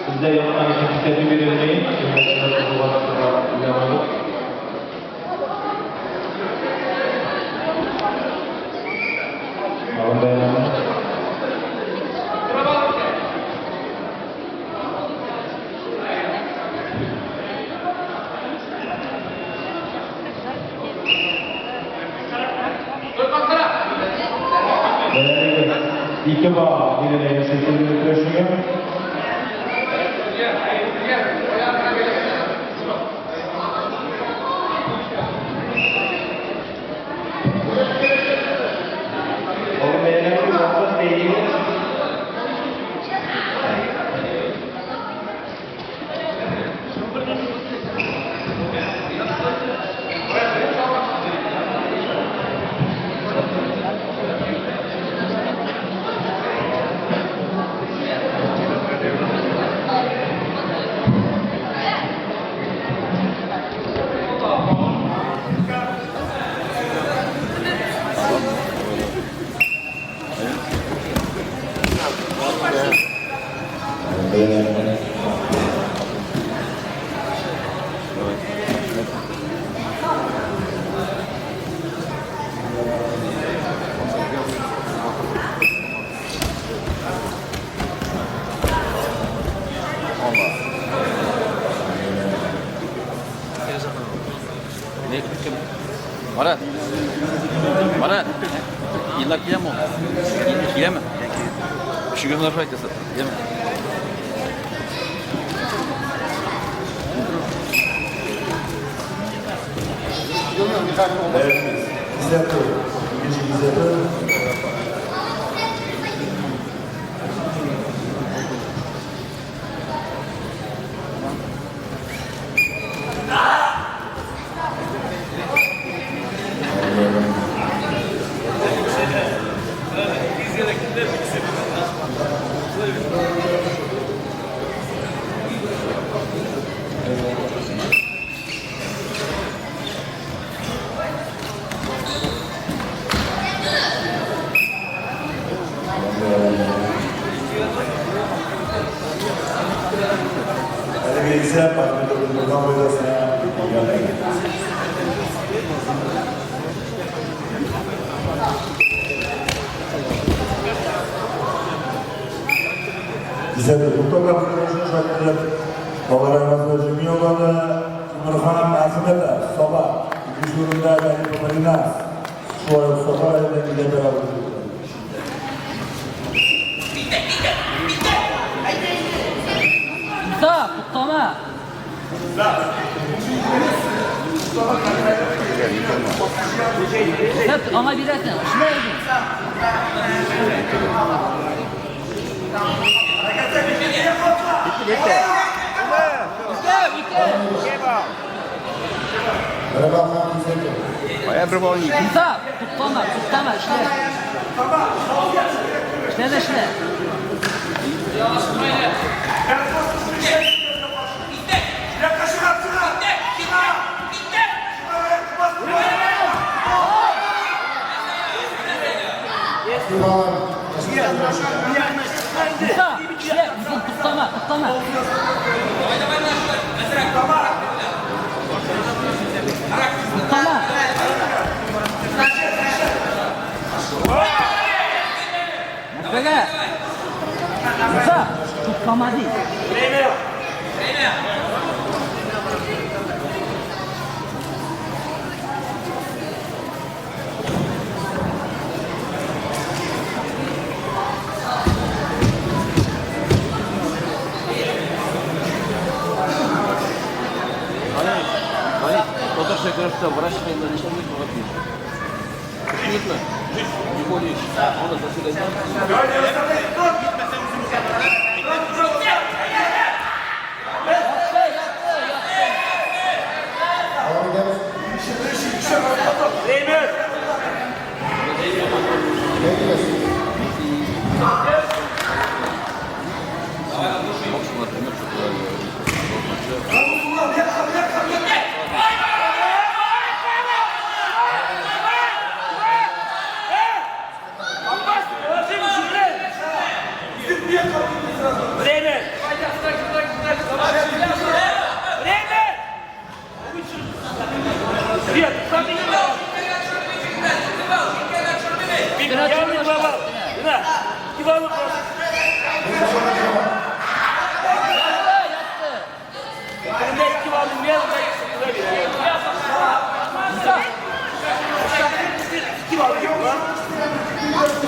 Sizde yanına ikinci verilmeyi İki bağ birine seçildiğini düşünüyor. Onun beğenleri yoksa değil. Marat. Marat. Yıllar gidemem o. Gidemem. Şu günler faydası. Gidemem. Evet. İzzet Bey. İkinci İzzet Bey. Bilgisayar partide buradan boyasına bize de bu kadar konuşmuş hakkında Babalarımızda Cumhurbaşkanı Cumhurbaşkanı Nazım'da sabah huzurunda beni Babalarına şu an sokağa ile beraber Musa, kutlama. Hep ama bir etme. Şuraya gidin. Bitti. Bayağı bir bol yiyeyim. Musa, kutlama. Şuraya. Şuraya. Musa, kutlama. Musa, kutlama değil. Otur şekerste врач şeyler işte ne yapıyor? Gitme. Bir polis. O da taşıyacak.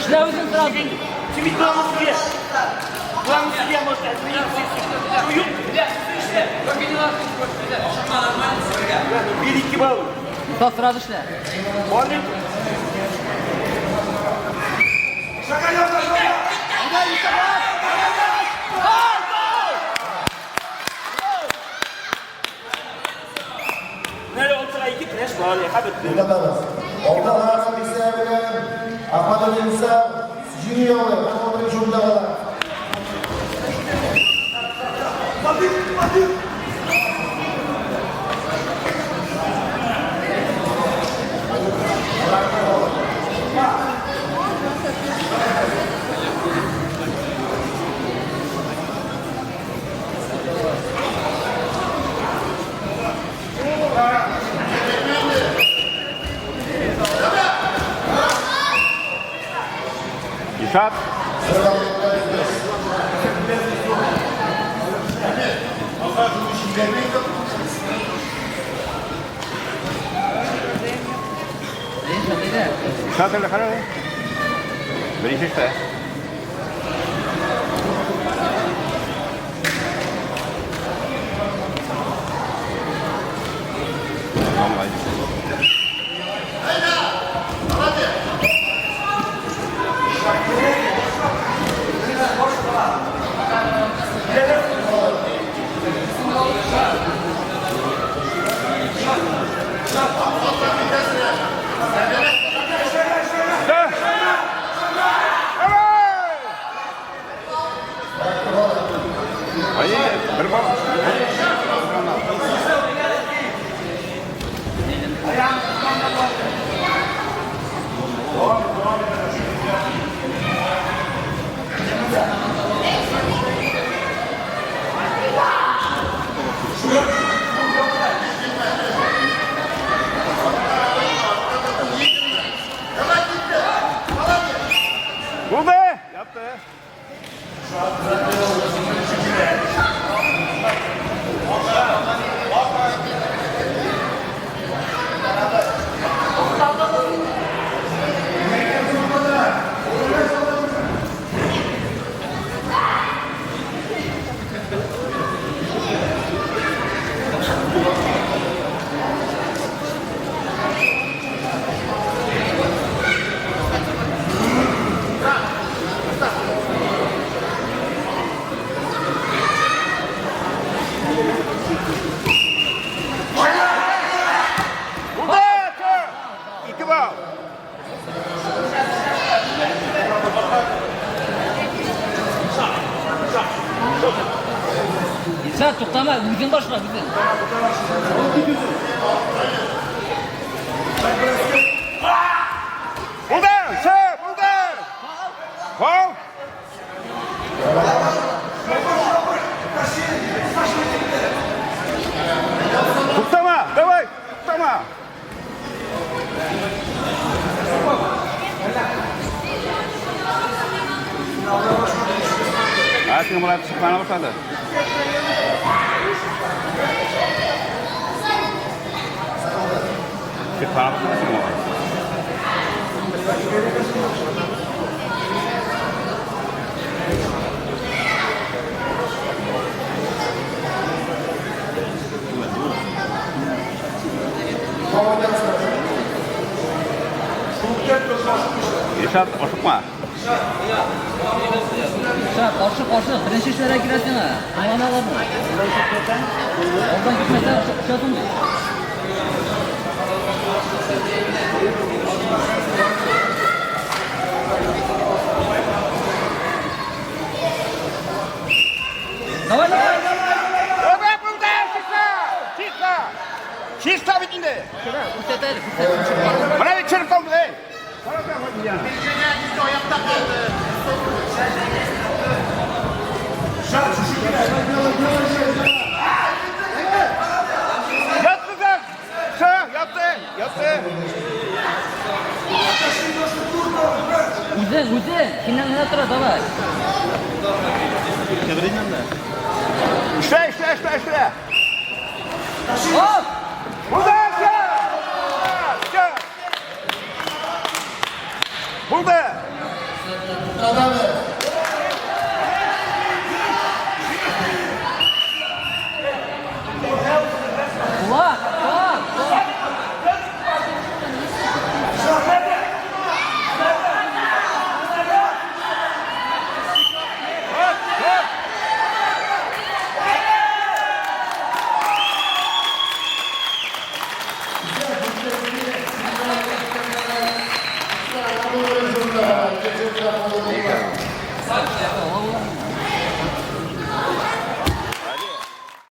İşte uzun sırası. Şimdi kulağımız diye. Kulağımız diye boşver. Uyum. Bir iki bal. Mustafa sırası işte. Muhallim. Nerede olsa iki kreş var ya. Hadi. Dikkatleriz. Ortalarda bilgisayar bilen Ahmet Ali Musa Junior ve Ahmet Şurda var. İsat. İsat öyle karar ver. Beri işte. Bu be! Yaptı. Sen tutlama, bizim başına bizim. Buradan! Sağ! Buradan! Kol! Tutlama! Давай! Tutlama! Artık Murat sıkmana başladı. Sıkmana başladı mı? Yaşat, oşukma. Sen karşı birinci işlere girersin ha. Ayağına alalım. Oradan gitmeden uçadın diyor. Давай, давай, давай. Öbe bundan, çıkma. Çıkma bitinde. Şöyle kurtetelim, kurtetelim. Bana bir çırp kaldı be. Yattı sen. Yattı. Uzun. Kimden ne tura, давай. İşte. Hop! Buradan çık. Burada. Kulak.